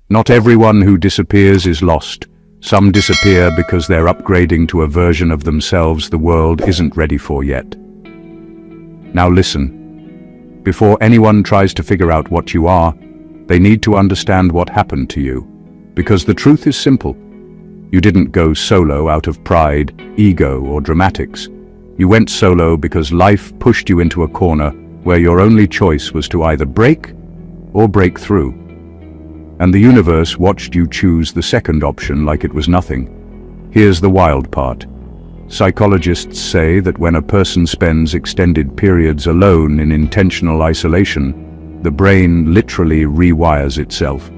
Not everyone who disappears is lost. Some disappear because they're upgrading to a version of themselves the world isn't ready for yet. Now listen. Before anyone tries to figure out what you are, they need to understand what happened to you. Because the truth is simple. You didn't go solo out of pride, ego, or dramatics. You went solo because life pushed you into a corner where your only choice was to either break or break through. And the universe watched you choose the second option like it was nothing. Here's the wild part. Psychologists say that when a person spends extended periods alone in intentional isolation, the brain literally rewires itself.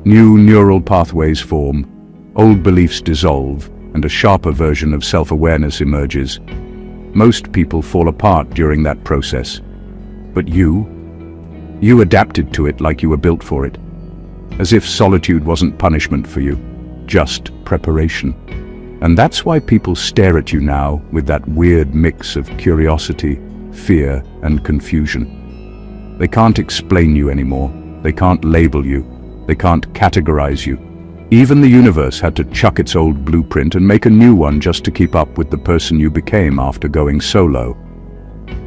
New neural pathways form, old beliefs dissolve, and a sharper version of self-awareness emerges. Most people fall apart during that process. But you adapted to it like you were built for it. As if solitude wasn't punishment for you, just preparation. And that's why people stare at you now with that weird mix of curiosity, fear, and confusion. They can't explain you anymore. They can't label you. They can't categorize you. Even the universe had to chuck its old blueprint and make a new one just to keep up with the person you became after going solo.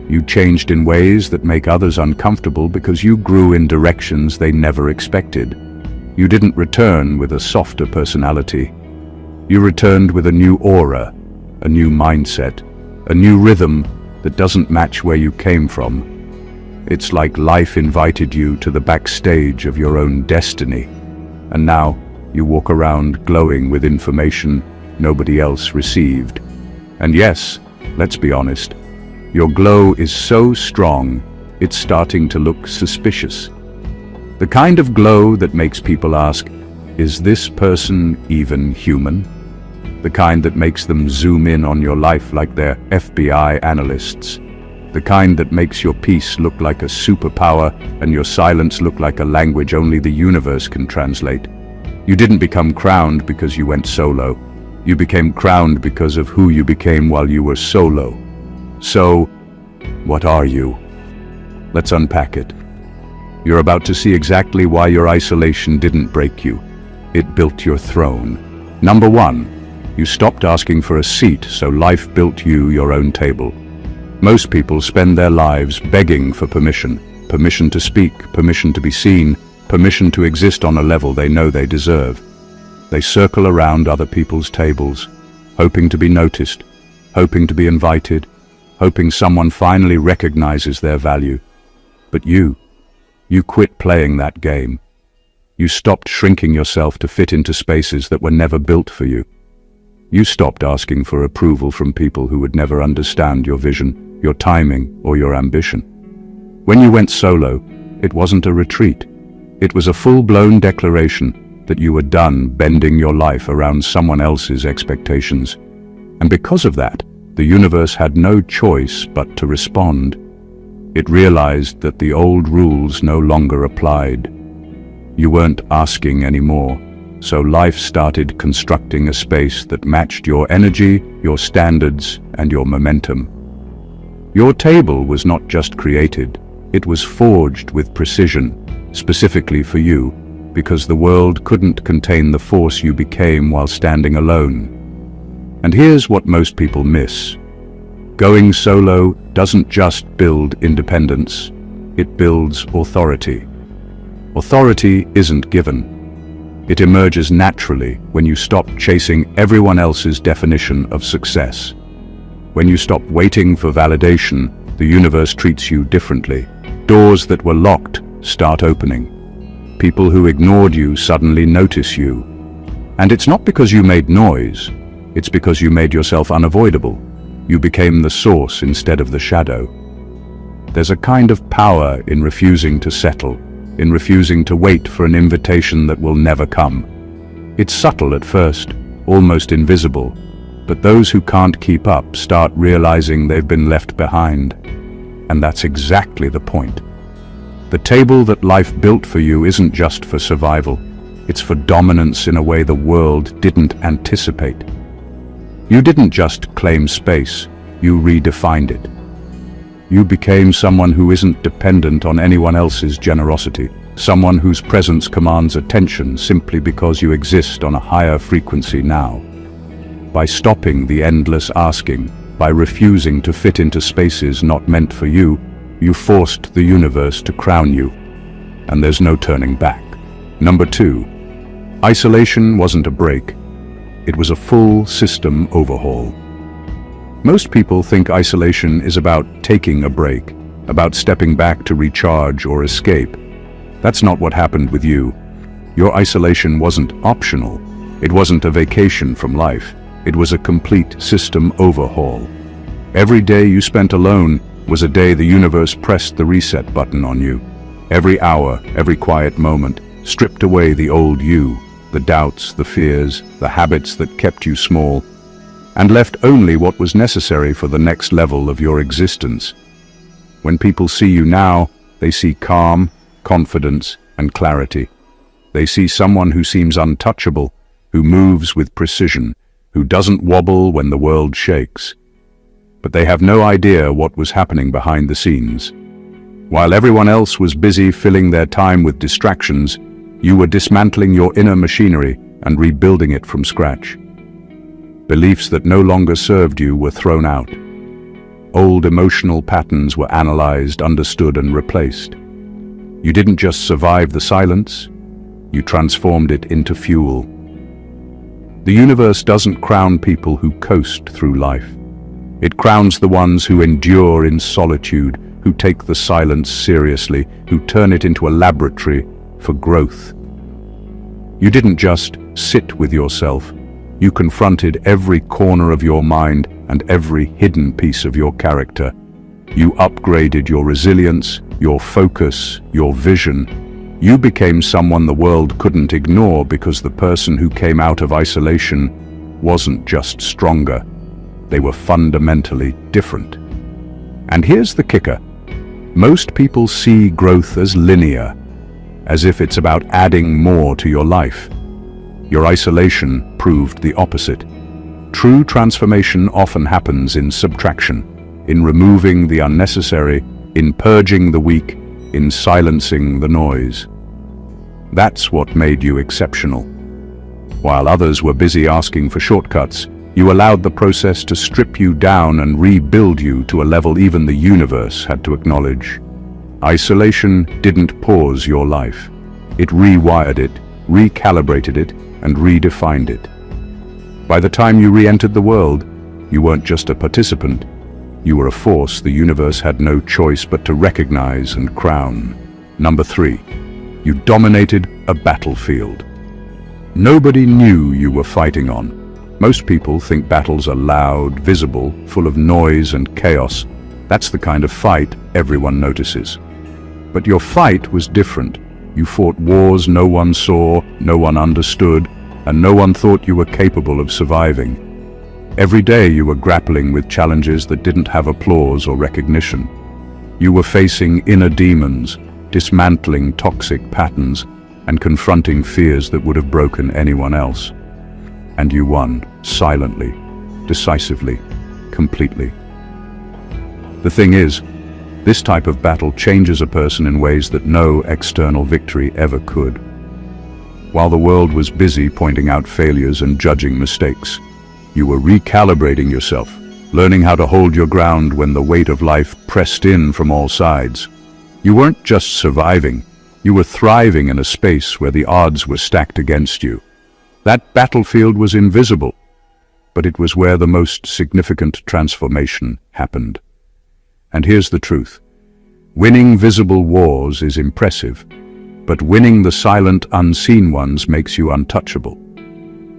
You changed in ways that make others uncomfortable because you grew in directions they never expected. You didn't return with a softer personality. You returned with a new aura, a new mindset, a new rhythm that doesn't match where you came from. It's like life invited you to the backstage of your own destiny. And now, you walk around glowing with information nobody else received. And yes, let's be honest, your glow is so strong, it's starting to look suspicious. The kind of glow that makes people ask, is this person even human? The kind that makes them zoom in on your life like they're FBI analysts. The kind that makes your peace look like a superpower and your silence look like a language only the universe can translate. You didn't become crowned because you went solo. You became crowned because of who you became while you were solo. So, what are you? Let's unpack it. You're about to see exactly why your isolation didn't break you. It built your throne. Number one, you stopped asking for a seat, so life built you your own table. Most people spend their lives begging for permission. Permission to speak, permission to be seen, permission to exist on a level they know they deserve. They circle around other people's tables, hoping to be noticed, hoping to be invited, hoping someone finally recognizes their value. But you quit playing that game. You stopped shrinking yourself to fit into spaces that were never built for you. You stopped asking for approval from people who would never understand your vision, your timing, or your ambition. When you went solo, it wasn't a retreat. It was a full-blown declaration that you were done bending your life around someone else's expectations. And because of that, the universe had no choice but to respond. It realized that the old rules no longer applied. You weren't asking anymore, so life started constructing a space that matched your energy, your standards, and your momentum. Your table was not just created, it was forged with precision, specifically for you, because the world couldn't contain the force you became while standing alone. And here's what most people miss. Going solo doesn't just build independence, it builds authority. Authority isn't given. It emerges naturally when you stop chasing everyone else's definition of success. When you stop waiting for validation, the universe treats you differently. Doors that were locked start opening. People who ignored you suddenly notice you. And it's not because you made noise, it's because you made yourself unavoidable. You became the source instead of the shadow. There's a kind of power in refusing to settle, in refusing to wait for an invitation that will never come. It's subtle at first, almost invisible, but those who can't keep up start realizing they've been left behind. And that's exactly the point. The table that life built for you isn't just for survival, it's for dominance in a way the world didn't anticipate. You didn't just claim space, you redefined it. You became someone who isn't dependent on anyone else's generosity, someone whose presence commands attention simply because you exist on a higher frequency now. By stopping the endless asking, by refusing to fit into spaces not meant for you, you forced the universe to crown you, and there's no turning back. Number 2, isolation wasn't a break. It was a full system overhaul. Most people think isolation is about taking a break, about stepping back to recharge or escape. That's not what happened with you. Your isolation wasn't optional. It wasn't a vacation from life. It was a complete system overhaul. Every day you spent alone was a day the universe pressed the reset button on you. Every hour, every quiet moment, stripped away the old you, the doubts, the fears, the habits that kept you small, and left only what was necessary for the next level of your existence. When people see you now, they see calm, confidence, and clarity. They see someone who seems untouchable, who moves with precision, who doesn't wobble when the world shakes. But they have no idea what was happening behind the scenes. While everyone else was busy filling their time with distractions, you were dismantling your inner machinery and rebuilding it from scratch. Beliefs that no longer served you were thrown out. Old emotional patterns were analyzed, understood, and replaced. You didn't just survive the silence, you transformed it into fuel. The universe doesn't crown people who coast through life. It crowns the ones who endure in solitude, who take the silence seriously, who turn it into a laboratory for growth. You didn't just sit with yourself. You confronted every corner of your mind and every hidden piece of your character. You upgraded your resilience, your focus, your vision. You became someone the world couldn't ignore because the person who came out of isolation wasn't just stronger. They were fundamentally different. And here's the kicker. Most people see growth as linear, as if it's about adding more to your life. Your isolation proved the opposite. True transformation often happens in subtraction, in removing the unnecessary, in purging the weak, in silencing the noise. That's what made you exceptional. While others were busy asking for shortcuts, you allowed the process to strip you down and rebuild you to a level even the universe had to acknowledge. Isolation didn't pause your life. It rewired it, recalibrated it, and redefined it. By the time you re-entered the world, you weren't just a participant. You were a force the universe had no choice but to recognize and crown. Number 3, you dominated a battlefield. Nobody knew you were fighting on. Most people think battles are loud, visible, full of noise and chaos. That's the kind of fight everyone notices. But your fight was different. You fought wars no one saw, no one understood, and no one thought you were capable of surviving. Every day you were grappling with challenges that didn't have applause or recognition. You were facing inner demons, dismantling toxic patterns, and confronting fears that would have broken anyone else. And you won, silently, decisively, completely. The thing is, this type of battle changes a person in ways that no external victory ever could. While the world was busy pointing out failures and judging mistakes, you were recalibrating yourself, learning how to hold your ground when the weight of life pressed in from all sides. You weren't just surviving, you were thriving in a space where the odds were stacked against you. That battlefield was invisible, but it was where the most significant transformation happened. And here's the truth. Winning visible wars is impressive, but winning the silent, unseen ones makes you untouchable.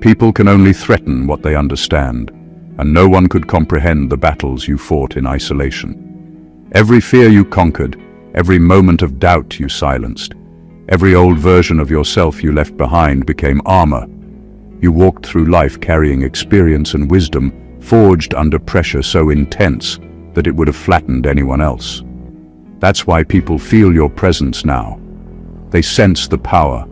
People can only threaten what they understand, and no one could comprehend the battles you fought in isolation. Every fear you conquered, every moment of doubt you silenced, every old version of yourself you left behind became armor. You walked through life carrying experience and wisdom, forged under pressure so intense that it would have flattened anyone else. That's why people feel your presence now. They sense the power,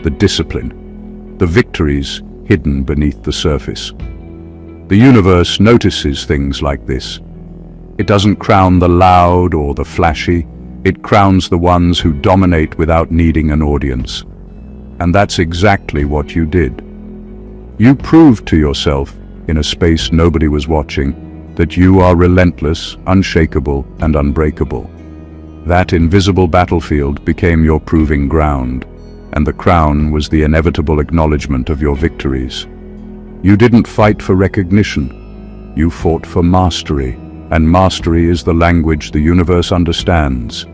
the discipline, the victories hidden beneath the surface. The universe notices things like this. It doesn't crown the loud or the flashy. It crowns the ones who dominate without needing an audience. And that's exactly what you did. You proved to yourself, in a space nobody was watching, that you are relentless, unshakable, and unbreakable. That invisible battlefield became your proving ground, and the crown was the inevitable acknowledgement of your victories. You didn't fight for recognition. You fought for mastery, and mastery is the language the universe understands.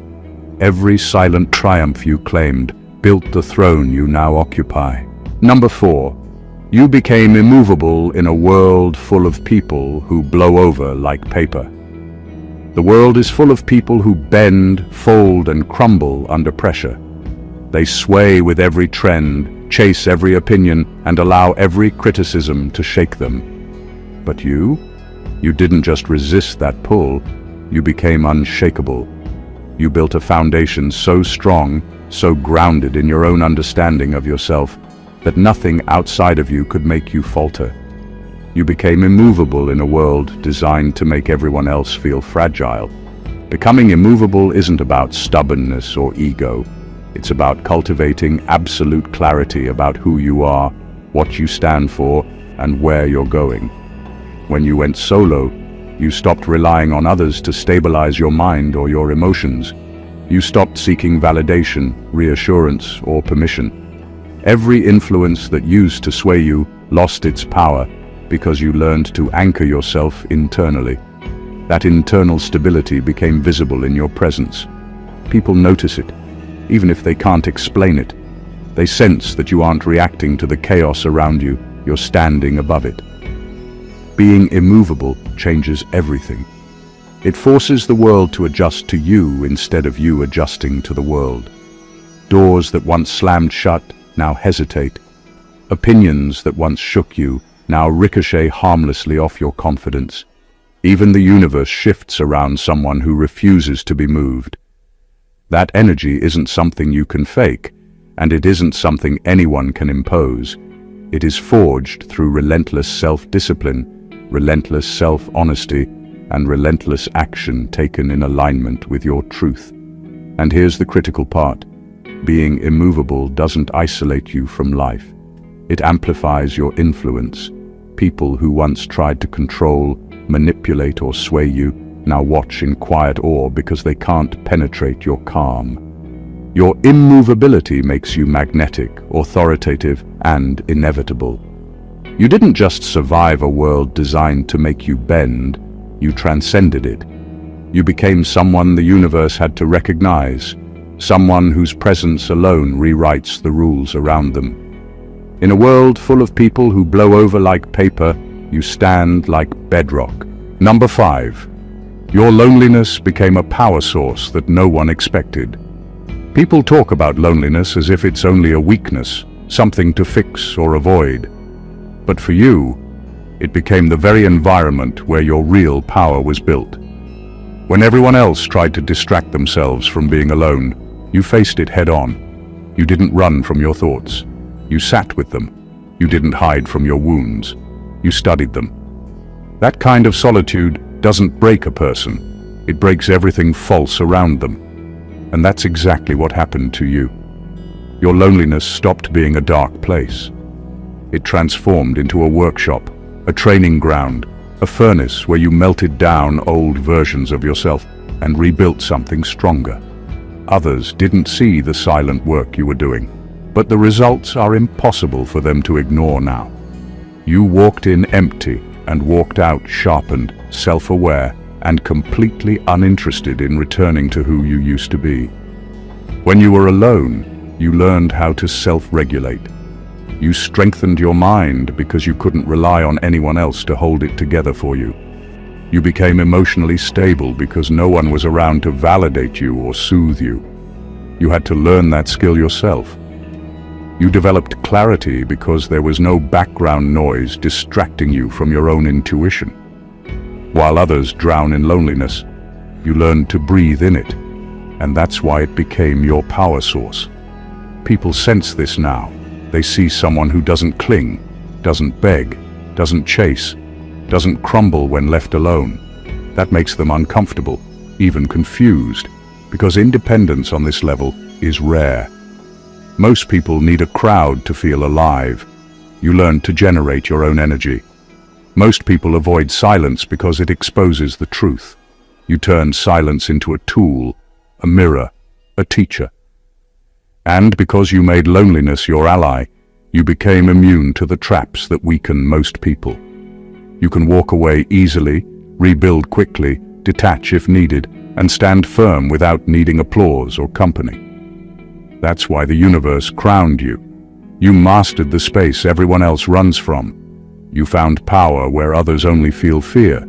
Every silent triumph you claimed built the throne you now occupy. Number 4. You became immovable in a world full of people who blow over like paper. The world is full of people who bend, fold, and crumble under pressure. They sway with every trend, chase every opinion, and allow every criticism to shake them. But you didn't just resist that pull, you became unshakable. You built a foundation so strong, so grounded in your own understanding of yourself, that nothing outside of you could make you falter. You became immovable in a world designed to make everyone else feel fragile. Becoming immovable isn't about stubbornness or ego. It's about cultivating absolute clarity about who you are, what you stand for, and where you're going. When you went solo, you stopped relying on others to stabilize your mind or your emotions. You stopped seeking validation, reassurance, or permission. Every influence that used to sway you lost its power because you learned to anchor yourself internally. That internal stability became visible in your presence. People notice it, even if they can't explain it. They sense that you aren't reacting to the chaos around you, you're standing above it. Being immovable changes everything. It forces the world to adjust to you instead of you adjusting to the world. Doors that once slammed shut now hesitate. Opinions that once shook you now ricochet harmlessly off your confidence. Even the universe shifts around someone who refuses to be moved. That energy isn't something you can fake, and it isn't something anyone can impose. It is forged through relentless self-discipline, relentless self-honesty, and relentless action taken in alignment with your truth. And here's the critical part. Being immovable doesn't isolate you from life. It amplifies your influence. People who once tried to control, manipulate, or sway you now watch in quiet awe because they can't penetrate your calm. Your immovability makes you magnetic, authoritative, and inevitable. You didn't just survive a world designed to make you bend, you transcended it. You became someone the universe had to recognize, someone whose presence alone rewrites the rules around them. In a world full of people who blow over like paper, you stand like bedrock. Number 5. Your loneliness became a power source that no one expected. People talk about loneliness as if it's only a weakness, something to fix or avoid. But for you, it became the very environment where your real power was built. When everyone else tried to distract themselves from being alone, you faced it head-on. You didn't run from your thoughts. You sat with them. You didn't hide from your wounds. You studied them. That kind of solitude doesn't break a person. It breaks everything false around them. And that's exactly what happened to you. Your loneliness stopped being a dark place. It transformed into a workshop, a training ground, a furnace where you melted down old versions of yourself and rebuilt something stronger. Others didn't see the silent work you were doing, but the results are impossible for them to ignore now. You walked in empty and walked out sharpened, self-aware, and completely uninterested in returning to who you used to be. When you were alone, you learned how to self-regulate. You strengthened your mind because you couldn't rely on anyone else to hold it together for you. You became emotionally stable because no one was around to validate you or soothe you. You had to learn that skill yourself. You developed clarity because there was no background noise distracting you from your own intuition. While others drown in loneliness, you learned to breathe in it, and that's why it became your power source. People sense this now. They see someone who doesn't cling, doesn't beg, doesn't chase, doesn't crumble when left alone. That makes them uncomfortable, even confused. because independence on this level is rare. Most people need a crowd to feel alive. You learn to generate your own energy. Most people avoid silence because it exposes the truth. You turn silence into a tool, a mirror, a teacher. And because you made loneliness your ally, you became immune to the traps that weaken most people. You can walk away easily, rebuild quickly, detach if needed, and stand firm without needing applause or company. That's why the universe crowned you. You mastered the space everyone else runs from. You found power where others only feel fear.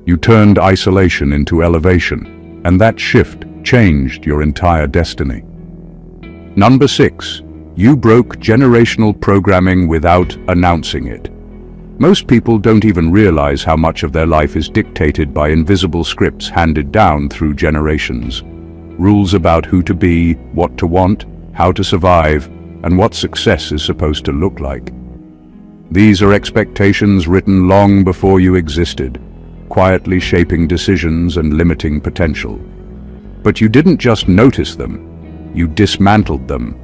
You turned isolation into elevation, and that shift changed your entire destiny. Number 6. You broke generational programming without announcing it. Most people don't even realize how much of their life is dictated by invisible scripts handed down through generations. Rules about who to be, what to want, how to survive, and what success is supposed to look like. These are expectations written long before you existed, quietly shaping decisions and limiting potential. But you didn't just notice them, you dismantled them.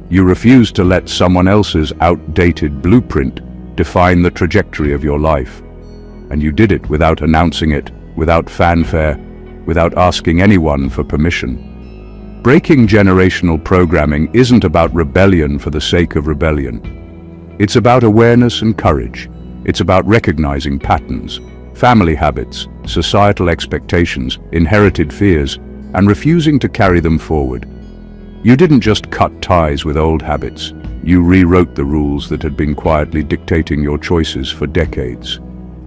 You refused to let someone else's outdated blueprint define the trajectory of your life. And you did it without announcing it, without fanfare, without asking anyone for permission. Breaking generational programming isn't about rebellion for the sake of rebellion. It's about awareness and courage. It's about recognizing patterns, family habits, societal expectations, inherited fears, and refusing to carry them forward. You didn't just cut ties with old habits. You rewrote the rules that had been quietly dictating your choices for decades.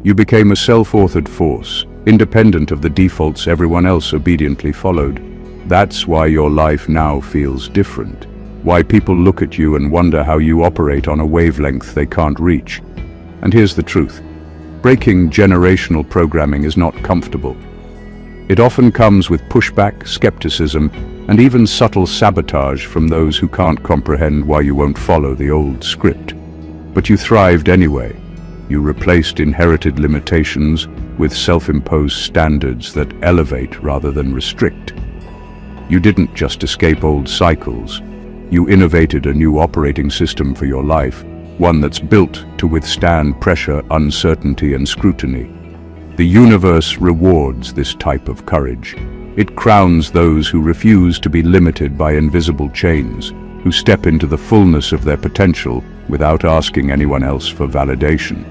You became a self-authored force, independent of the defaults everyone else obediently followed. That's why your life now feels different. Why people look at you and wonder how you operate on a wavelength they can't reach. And here's the truth. Breaking generational programming is not comfortable. It often comes with pushback, skepticism, and even subtle sabotage from those who can't comprehend why you won't follow the old script. But you thrived anyway. You replaced inherited limitations with self-imposed standards that elevate rather than restrict. You didn't just escape old cycles. You innovated a new operating system for your life, one that's built to withstand pressure, uncertainty, and scrutiny. The universe rewards this type of courage. It crowns those who refuse to be limited by invisible chains, who step into the fullness of their potential without asking anyone else for validation.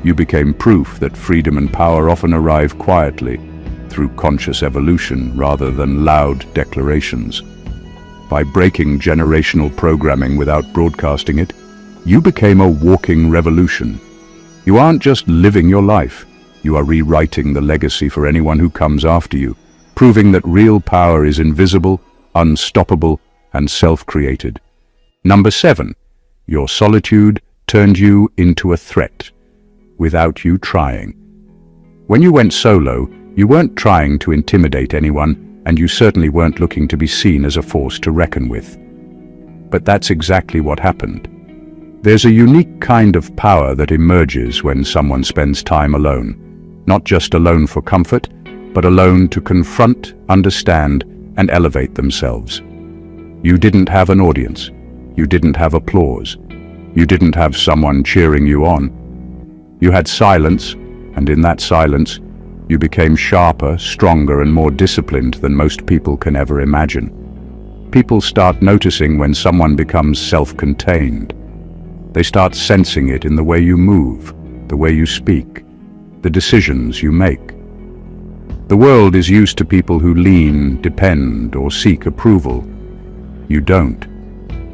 You became proof that freedom and power often arrive quietly, through conscious evolution rather than loud declarations. By breaking generational programming without broadcasting it, you became a walking revolution. You aren't just living your life, you are rewriting the legacy for anyone who comes after you, proving that real power is invisible, unstoppable, and self-created. Number 7. Your solitude turned you into a threat, without you trying. When you went solo, you weren't trying to intimidate anyone, and you certainly weren't looking to be seen as a force to reckon with. But that's exactly what happened. There's a unique kind of power that emerges when someone spends time alone. Not just alone for comfort, but alone to confront, understand, and elevate themselves. You didn't have an audience. You didn't have applause. You didn't have someone cheering you on. You had silence, and in that silence, you became sharper, stronger, and more disciplined than most people can ever imagine. People start noticing when someone becomes self-contained. They start sensing it in the way you move, the way you speak, the decisions you make. The world is used to people who lean, depend, or seek approval. You don't.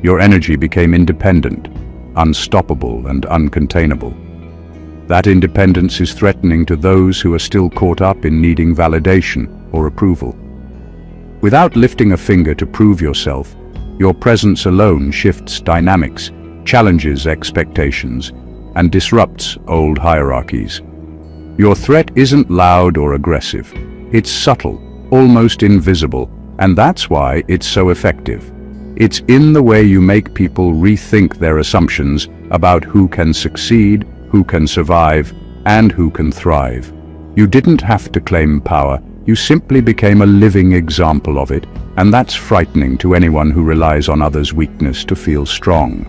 Your energy became independent, unstoppable, and uncontainable. That independence is threatening to those who are still caught up in needing validation or approval. Without lifting a finger to prove yourself, your presence alone shifts dynamics, challenges expectations, and disrupts old hierarchies. Your threat isn't loud or aggressive. It's subtle, almost invisible, and that's why it's so effective. It's in the way you make people rethink their assumptions about who can succeed, who can survive, and who can thrive. You didn't have to claim power, You simply became a living example of it, and that's frightening to anyone who relies on others' weakness to feel strong.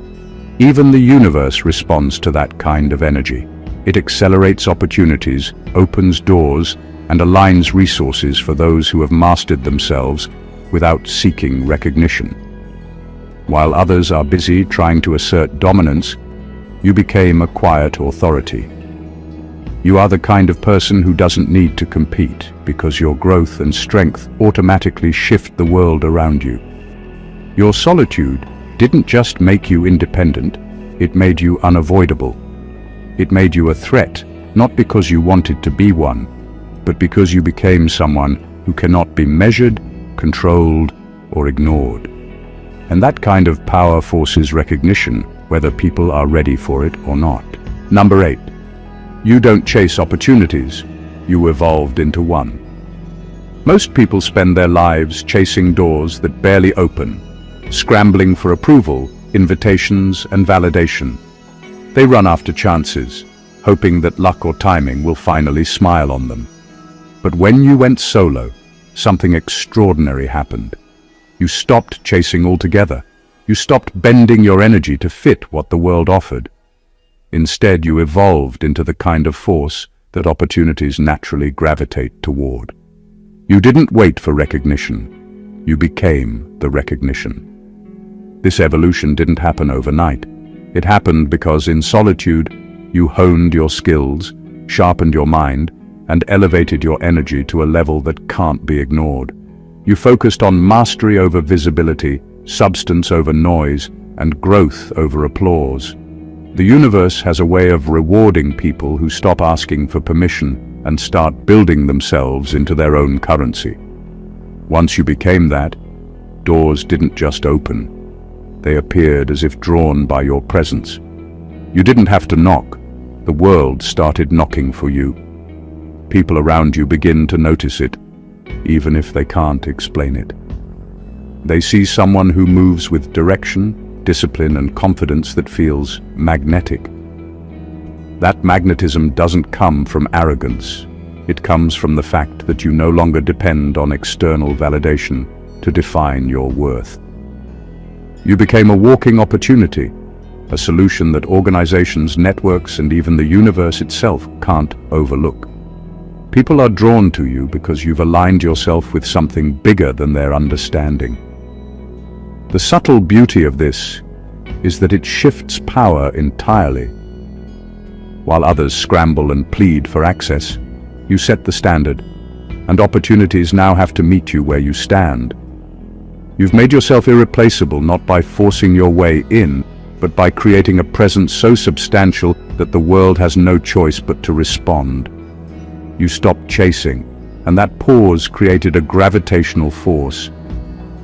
Even the universe responds to that kind of energy. It accelerates opportunities, opens doors, and aligns resources for those who have mastered themselves without seeking recognition. While others are busy trying to assert dominance, you became a quiet authority. You are the kind of person who doesn't need to compete because your growth and strength automatically shift the world around you. Your solitude didn't just make you independent, it made you unavoidable. It made you a threat, not because you wanted to be one, but because you became someone who cannot be measured, controlled, or ignored. And that kind of power forces recognition, whether people are ready for it or not. Number 8. You don't chase opportunities, you evolved into one. Most people spend their lives chasing doors that barely open, scrambling for approval, invitations, and validation. They run after chances, hoping that luck or timing will finally smile on them. But when you went solo, something extraordinary happened. You stopped chasing altogether. You stopped bending your energy to fit what the world offered. Instead, you evolved into the kind of force that opportunities naturally gravitate toward. You didn't wait for recognition. You became the recognition. This evolution didn't happen overnight. It happened because in solitude, you honed your skills, sharpened your mind, and elevated your energy to a level that can't be ignored. You focused on mastery over visibility, substance over noise, and growth over applause. The universe has a way of rewarding people who stop asking for permission and start building themselves into their own currency. Once you became that, doors didn't just open. They appeared as if drawn by your presence. You didn't have to knock. The world started knocking for you. People around you begin to notice it, even if they can't explain it. They see someone who moves with direction, discipline, and confidence that feels magnetic. That magnetism doesn't come from arrogance. It comes from the fact that you no longer depend on external validation to define your worth. You became a walking opportunity, a solution that organizations, networks, and even the universe itself can't overlook. People are drawn to you because you've aligned yourself with something bigger than their understanding. The subtle beauty of this is that it shifts power entirely. While others scramble and plead for access, you set the standard, and opportunities now have to meet you where you stand. You've made yourself irreplaceable not by forcing your way in, but by creating a presence so substantial that the world has no choice but to respond. You stopped chasing, and that pause created a gravitational force.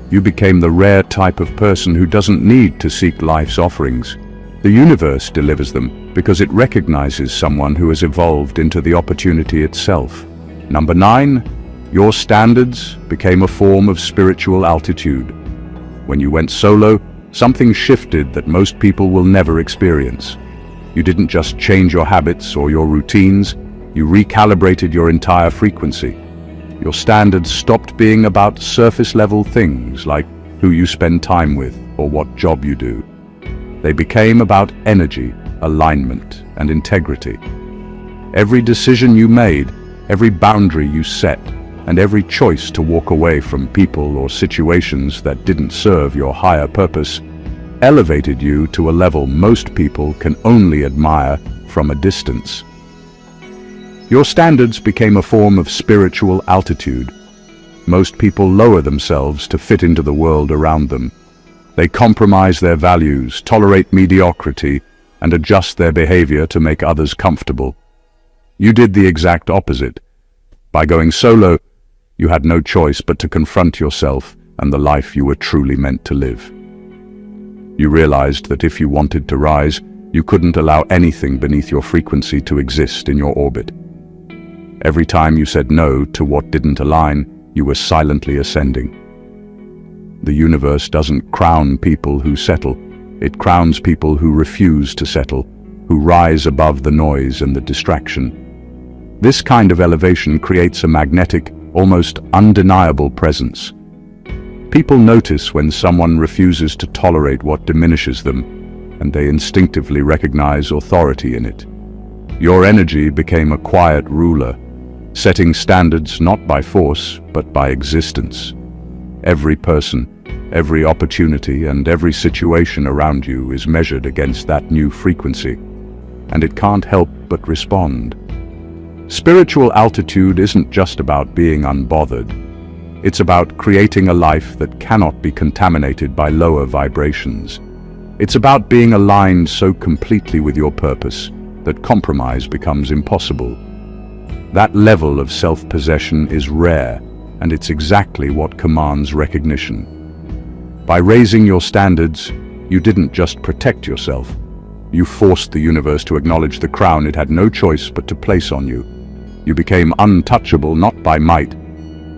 You became the rare type of person who doesn't need to seek life's offerings. The universe delivers them because it recognizes someone who has evolved into the opportunity itself. Number 9, your standards became a form of spiritual altitude. When you went solo, something shifted that most people will never experience. You didn't just change your habits or your routines, you recalibrated your entire frequency. Your standards stopped being about surface-level things like who you spend time with or what job you do. They became about energy, alignment, and integrity. Every decision you made, every boundary you set, and every choice to walk away from people or situations that didn't serve your higher purpose elevated you to a level most people can only admire from a distance. Your standards became a form of spiritual altitude. Most people lower themselves to fit into the world around them. They compromise their values, tolerate mediocrity, and adjust their behavior to make others comfortable. You did the exact opposite. By going solo, you had no choice but to confront yourself and the life you were truly meant to live. You realized that if you wanted to rise, you couldn't allow anything beneath your frequency to exist in your orbit. Every time you said no to what didn't align, you were silently ascending. The universe doesn't crown people who settle. It crowns people who refuse to settle, who rise above the noise and the distraction. This kind of elevation creates a magnetic, almost undeniable presence. People notice when someone refuses to tolerate what diminishes them, and they instinctively recognize authority in it. Your energy became a quiet ruler, setting standards not by force, but by existence. Every person, every opportunity, and every situation around you is measured against that new frequency, and it can't help but respond. Spiritual altitude isn't just about being unbothered. It's about creating a life that cannot be contaminated by lower vibrations. It's about being aligned so completely with your purpose that compromise becomes impossible. That level of self-possession is rare, and it's exactly what commands recognition. By raising your standards, you didn't just protect yourself. You forced the universe to acknowledge the crown it had no choice but to place on you. You became untouchable not by might,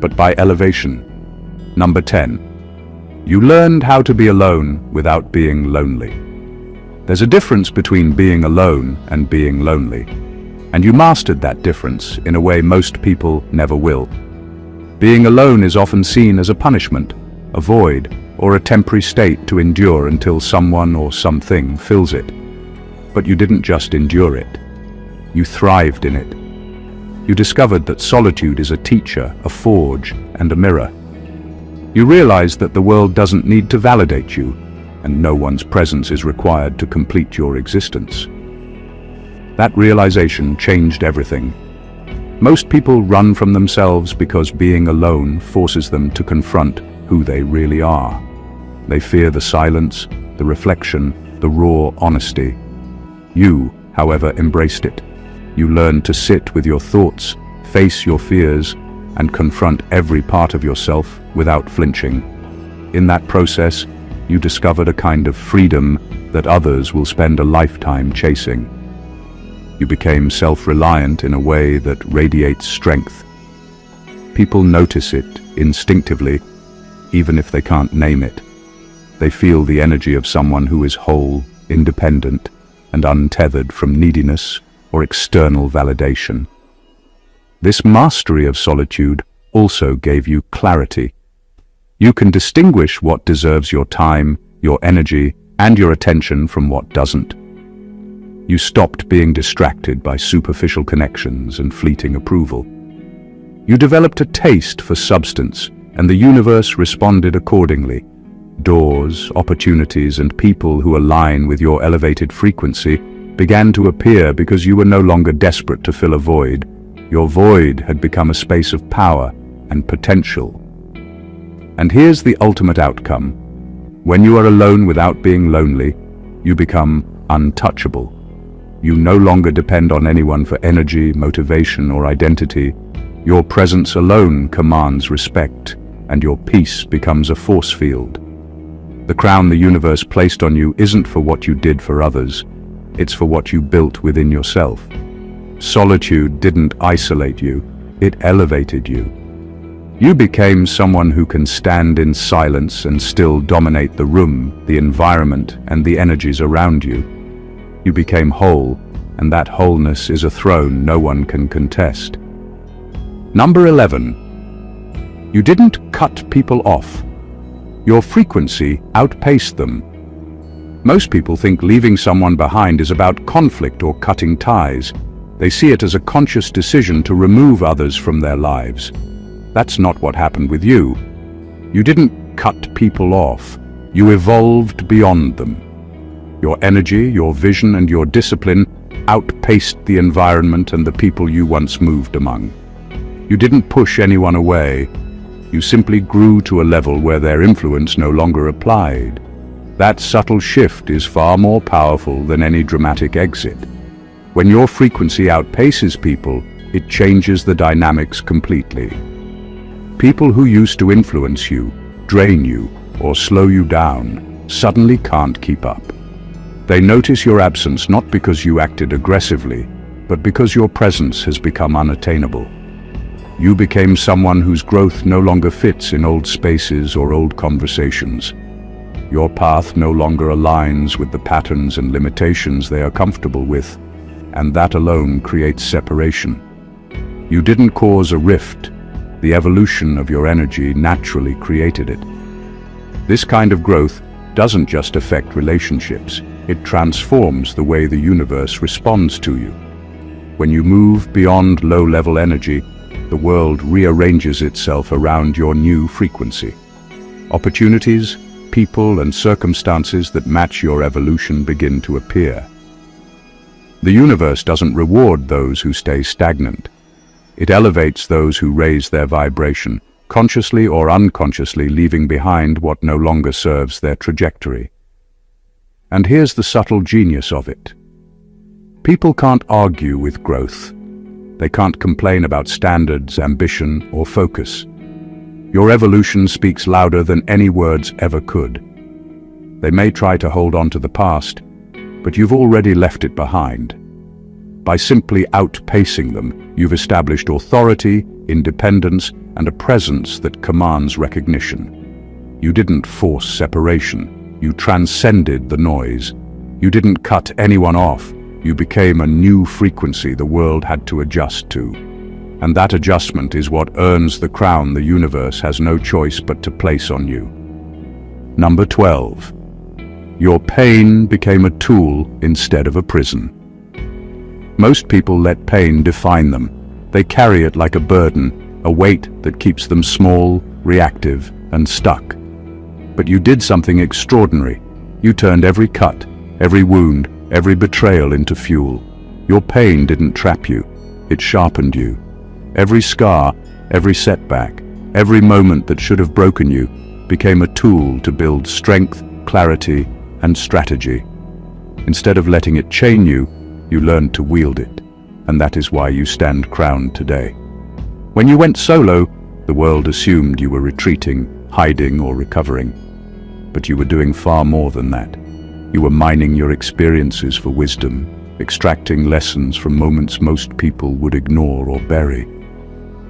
but by elevation. Number 10. You learned how to be alone without being lonely. There's a difference between being alone and being lonely, and you mastered that difference in a way most people never will. Being alone is often seen as a punishment, a void, or a temporary state to endure until someone or something fills it. But you didn't just endure it. You thrived in it. You discovered that solitude is a teacher, a forge, and a mirror. You realized that the world doesn't need to validate you, and no one's presence is required to complete your existence. That realization changed everything. Most people run from themselves because being alone forces them to confront who they really are. They fear the silence, the reflection, the raw honesty. You, however, embraced it. You learned to sit with your thoughts, face your fears, and confront every part of yourself without flinching. In that process, you discovered a kind of freedom that others will spend a lifetime chasing. You became self-reliant in a way that radiates strength. People notice it instinctively, even if they can't name it. They feel the energy of someone who is whole, independent, and untethered from neediness or external validation. This mastery of solitude also gave you clarity. You can distinguish what deserves your time, your energy, and your attention from what doesn't. You stopped being distracted by superficial connections and fleeting approval. You developed a taste for substance, and the universe responded accordingly. Doors, opportunities, and people who align with your elevated frequency began to appear because you were no longer desperate to fill a void. Your void had become a space of power and potential. And here's the ultimate outcome. When you are alone without being lonely, you become untouchable. You no longer depend on anyone for energy, motivation, or identity. Your presence alone commands respect, and your peace becomes a force field. The crown the universe placed on you isn't for what you did for others. It's for what you built within yourself. Solitude didn't isolate you, it elevated you. You became someone who can stand in silence and still dominate the room, the environment, and the energies around you. You became whole, and that wholeness is a throne no one can contest. Number 11. You didn't cut people off. Your frequency outpaced them. Most people think leaving someone behind is about conflict or cutting ties. They see it as a conscious decision to remove others from their lives. That's not what happened with you. You didn't cut people off. You evolved beyond them. Your energy, your vision, and your discipline outpaced the environment and the people you once moved among. You didn't push anyone away. You simply grew to a level where their influence no longer applied. That subtle shift is far more powerful than any dramatic exit. When your frequency outpaces people, it changes the dynamics completely. People who used to influence you, drain you, or slow you down suddenly can't keep up. They notice your absence not because you acted aggressively, but because your presence has become unattainable. You became someone whose growth no longer fits in old spaces or old conversations. Your path no longer aligns with the patterns and limitations they are comfortable with, and that alone creates separation. You didn't cause a rift, The evolution of your energy naturally created it. This kind of growth doesn't just affect relationships, it transforms the way the universe responds to you. When you move beyond low-level energy, the world rearranges itself around your new frequency. Opportunities, people, and circumstances that match your evolution begin to appear. The universe doesn't reward those who stay stagnant. It elevates those who raise their vibration, consciously or unconsciously leaving behind what no longer serves their trajectory. And here's the subtle genius of it. People can't argue with growth. They can't complain about standards, ambition, or focus. Your evolution speaks louder than any words ever could. They may try to hold on to the past, but you've already left it behind. By simply outpacing them, you've established authority, independence, and a presence that commands recognition. You didn't force separation. You transcended the noise. You didn't cut anyone off. You became a new frequency the world had to adjust to. And that adjustment is what earns the crown the universe has no choice but to place on you. Number 12. Your pain became a tool instead of a prison. Most people let pain define them. They carry it like a burden, a weight that keeps them small, reactive, and stuck. But you did something extraordinary. You turned every cut, every wound, every betrayal into fuel. Your pain didn't trap you. It sharpened you. Every scar, every setback, every moment that should have broken you became a tool to build strength, clarity, and strategy. Instead of letting it chain you, you learned to wield it, and that is why you stand crowned today. When you went solo, the world assumed you were retreating, hiding, or recovering. But you were doing far more than that. You were mining your experiences for wisdom, extracting lessons from moments most people would ignore or bury.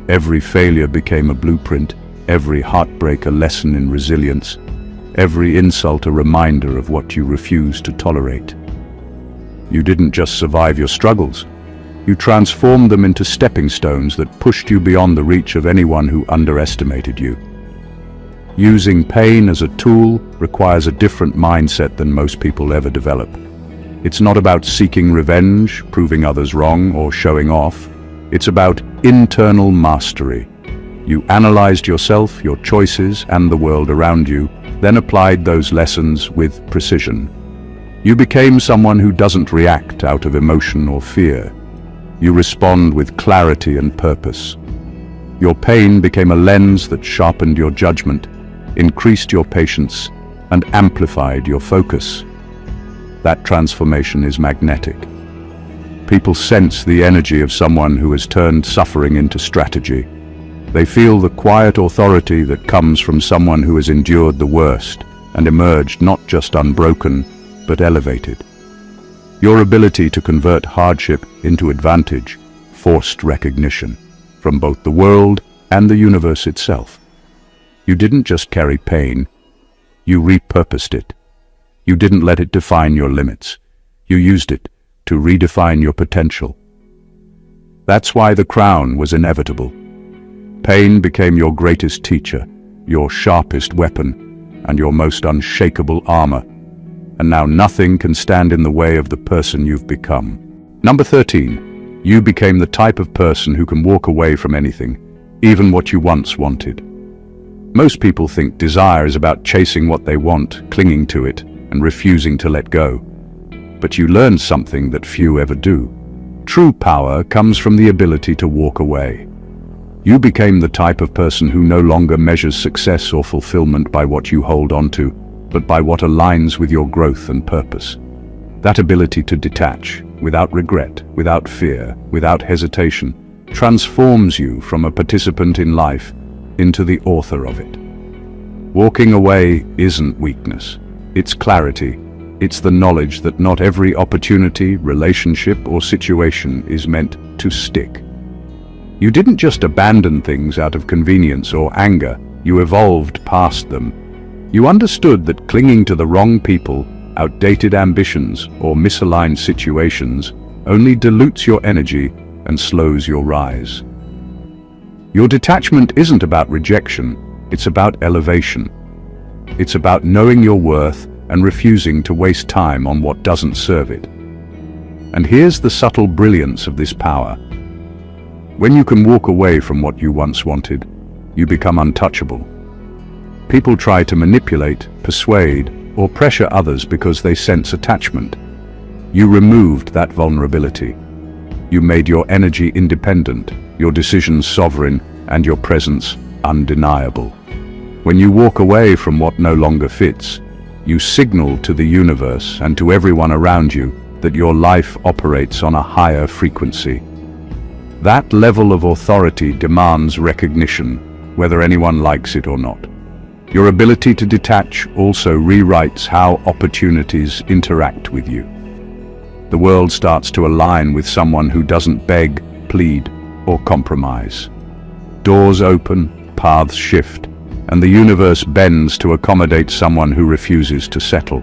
Every failure became a blueprint, every heartbreak a lesson in resilience, every insult a reminder of what you refused to tolerate. You didn't just survive your struggles. You transformed them into stepping stones that pushed you beyond the reach of anyone who underestimated you. Using pain as a tool requires a different mindset than most people ever develop. It's not about seeking revenge, proving others wrong, or showing off. It's about internal mastery. You analyzed yourself, your choices, and the world around you, then applied those lessons with precision. You became someone who doesn't react out of emotion or fear. You respond with clarity and purpose. Your pain became a lens that sharpened your judgment, increased your patience, and amplified your focus. That transformation is magnetic. People sense the energy of someone who has turned suffering into strategy. They feel the quiet authority that comes from someone who has endured the worst and emerged not just unbroken, but elevated. Your ability to convert hardship into advantage forced recognition from both the world and the universe itself. You didn't just carry pain, you repurposed it. You didn't let it define your limits. You used it to redefine your potential. That's why the crown was inevitable. Pain became your greatest teacher, your sharpest weapon, and your most unshakable armor. And now nothing can stand in the way of the person you've become. Number 13. You became the type of person who can walk away from anything, even what you once wanted. Most people think desire is about chasing what they want, clinging to it, and refusing to let go. But you learned something that few ever do. True power comes from the ability to walk away. You became the type of person who no longer measures success or fulfillment by what you hold on to, but by what aligns with your growth and purpose. That ability to detach, without regret, without fear, without hesitation, transforms you from a participant in life into the author of it. Walking away isn't weakness, it's clarity. It's the knowledge that not every opportunity, relationship, or situation is meant to stick. You didn't just abandon things out of convenience or anger, you evolved past them. You understood that clinging to the wrong people, outdated ambitions, or misaligned situations only dilutes your energy and slows your rise. Your detachment isn't about rejection, it's about elevation. It's about knowing your worth and refusing to waste time on what doesn't serve it. And here's the subtle brilliance of this power. When you can walk away from what you once wanted, you become untouchable. People try to manipulate, persuade, or pressure others because they sense attachment. You removed that vulnerability. You made your energy independent, your decisions sovereign, and your presence undeniable. When you walk away from what no longer fits, you signal to the universe and to everyone around you that your life operates on a higher frequency. That level of authority demands recognition, whether anyone likes it or not. Your ability to detach also rewrites how opportunities interact with you. The world starts to align with someone who doesn't beg, plead, or compromise. Doors open, paths shift, and the universe bends to accommodate someone who refuses to settle.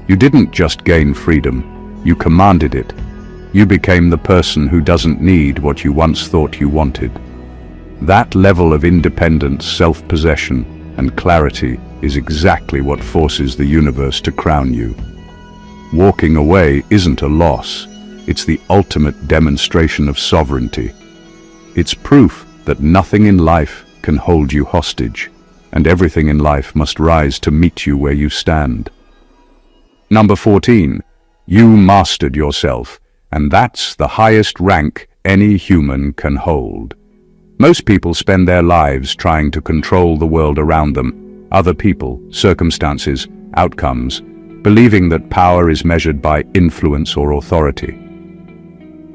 You didn't just gain freedom, you commanded it. You became the person who doesn't need what you once thought you wanted. That level of independence, self-possession, and clarity is exactly what forces the universe to crown you. Walking away isn't a loss, it's the ultimate demonstration of sovereignty. It's proof that nothing in life can hold you hostage, and everything in life must rise to meet you where you stand. Number 14. You mastered yourself, and that's the highest rank any human can hold. Most people spend their lives trying to control the world around them, other people, circumstances, outcomes, believing that power is measured by influence or authority.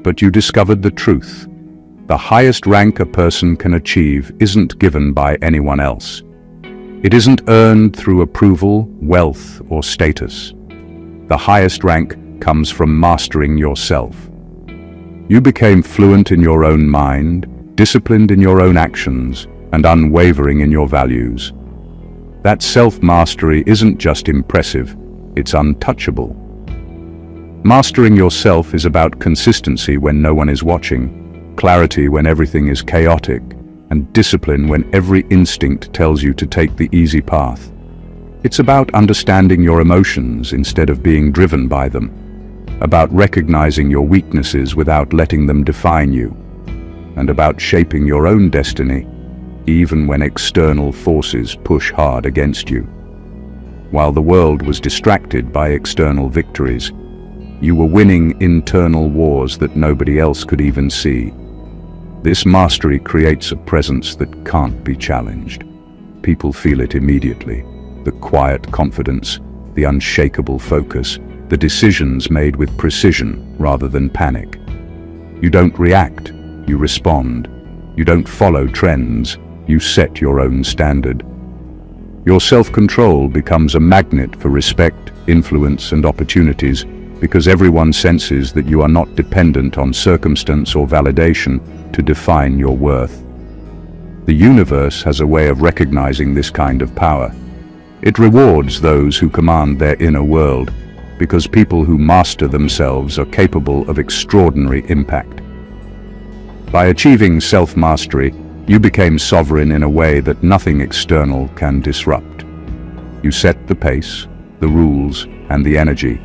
But you discovered the truth. The highest rank a person can achieve isn't given by anyone else. It isn't earned through approval, wealth, or status. The highest rank comes from mastering yourself. You became fluent in your own mind, disciplined in your own actions, and unwavering in your values. That self-mastery isn't just impressive, it's untouchable. Mastering yourself is about consistency when no one is watching, clarity when everything is chaotic, and discipline when every instinct tells you to take the easy path. It's about understanding your emotions instead of being driven by them, about recognizing your weaknesses without letting them define you, and about shaping your own destiny, even when external forces push hard against you. While the world was distracted by external victories, you were winning internal wars that nobody else could even see. This mastery creates a presence that can't be challenged. People feel it immediately. The quiet confidence, the unshakable focus, the decisions made with precision rather than panic. You don't react, you respond. You don't follow trends, you set your own standard. Your self-control becomes a magnet for respect, influence, and opportunities because everyone senses that you are not dependent on circumstance or validation to define your worth. The universe has a way of recognizing this kind of power. It rewards those who command their inner world, because people who master themselves are capable of extraordinary impact. By achieving self-mastery, you became sovereign in a way that nothing external can disrupt. You set the pace, the rules, and the energy,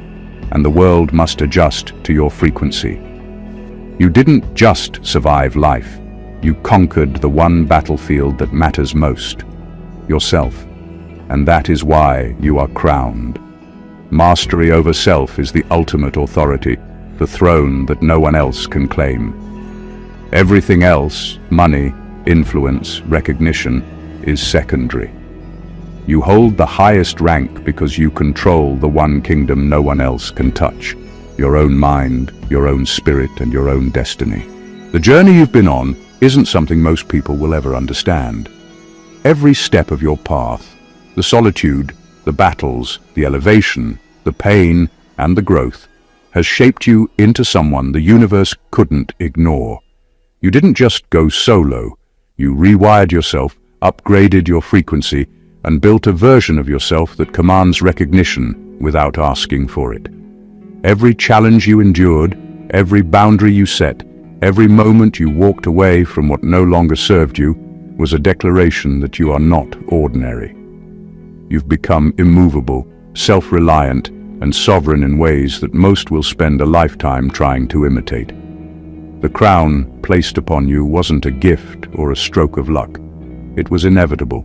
and the world must adjust to your frequency. You didn't just survive life, you conquered the one battlefield that matters most, yourself. And that is why you are crowned. Mastery over self is the ultimate authority, the throne that no one else can claim. Everything else, money, influence, recognition, is secondary. You hold the highest rank because you control the one kingdom no one else can touch, your own mind, your own spirit, and your own destiny. The journey you've been on isn't something most people will ever understand. Every step of your path, the solitude, the battles, the elevation, the pain, and the growth, has shaped you into someone the universe couldn't ignore. You didn't just go solo, you rewired yourself, upgraded your frequency, and built a version of yourself that commands recognition without asking for it. Every challenge you endured, every boundary you set, Every moment you walked away from what no longer served you was a declaration that you are not ordinary. You've become immovable, self-reliant, and sovereign in ways that most will spend a lifetime trying to imitate. The crown placed upon you wasn't a gift or a stroke of luck. It was inevitable.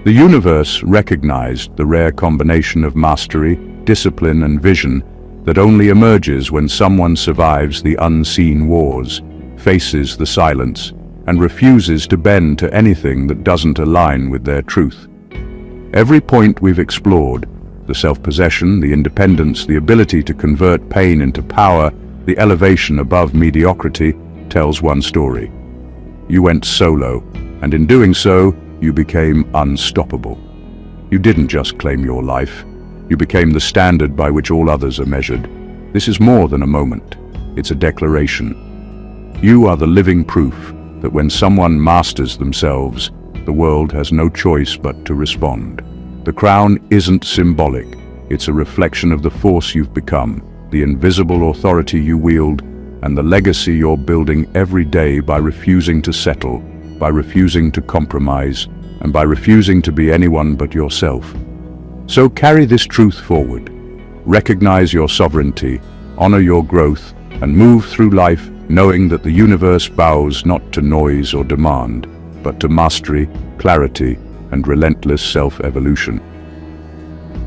The universe recognized the rare combination of mastery, discipline, and vision that only emerges when someone survives the unseen wars, faces the silence, and refuses to bend to anything that doesn't align with their truth. Every point we've explored, the self-possession, the independence, the ability to convert pain into power, the elevation above mediocrity, tells one story. You went solo, and in doing so, you became unstoppable. You didn't just claim your life. You became the standard by which all others are measured. This is more than a moment. It's a declaration. You are the living proof that when someone masters themselves, the world has no choice but to respond. The crown isn't symbolic. It's a reflection of the force you've become, the invisible authority you wield, and the legacy you're building every day by refusing to settle, by refusing to compromise, and by refusing to be anyone but yourself. So carry this truth forward. Recognize your sovereignty, honor your growth, and move through life knowing that the universe bows not to noise or demand, but to mastery, clarity, and relentless self-evolution.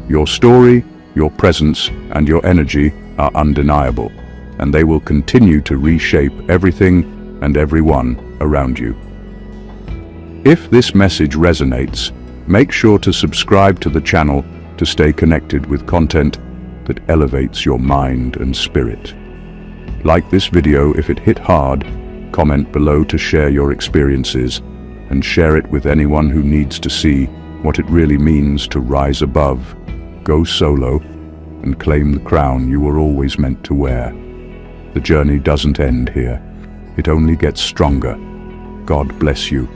Your story, your presence, and your energy are undeniable, and they will continue to reshape everything and everyone around you. If this message resonates, make sure to subscribe to the channel to stay connected with content that elevates your mind and spirit. Like this video if it hit hard, comment below to share your experiences, and share it with anyone who needs to see what it really means to rise above, go solo, and claim the crown you were always meant to wear. The journey doesn't end here. It only gets stronger. God bless you.